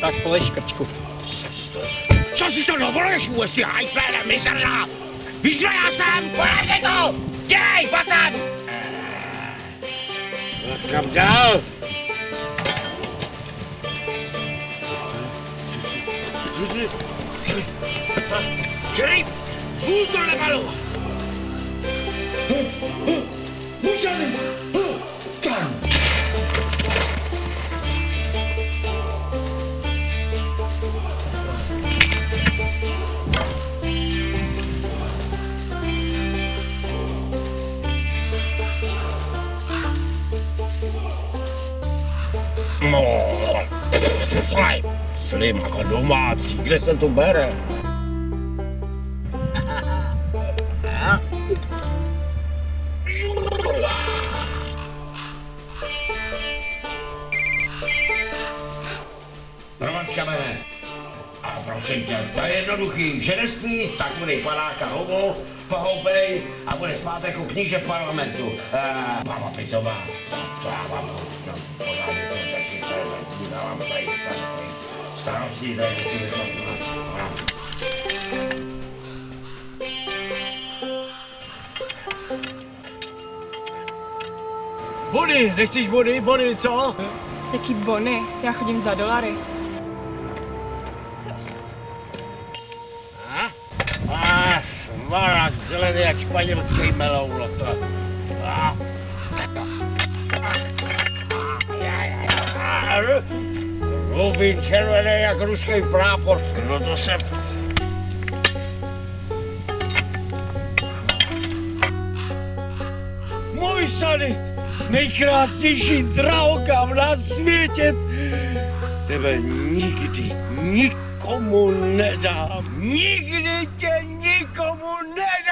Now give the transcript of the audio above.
Tak polej škrčku. Co si to dovoluješ vůbec, ty hajflére, mizerná? Víš, kdo já jsem? Pojď to! Dělej, pacem! Kam dál? Čerý, vůl to nebalu! Museli! Tam! No, slim jako domácí, kde se to bere? Roman z kamene. A prosím tě, to je jednoduchý, že nespí, tak bude panáka homo, pohoupej a bude spát jako kníže v parlamentu. Baba pitová, co já vám pořádně to začít, dávám tady starostí, tady si Bony, nechceš bony? Bony, co? Jaký bony? Já chodím za dolary. Šmarák zelený jak španělský meloun. Rubín červený jak ruský prápor. No to se... Můj Sony, nejkrásnější drahokam na světě. Tebe nikdy nikomu nedám. Nikdy tě nikomu nedám.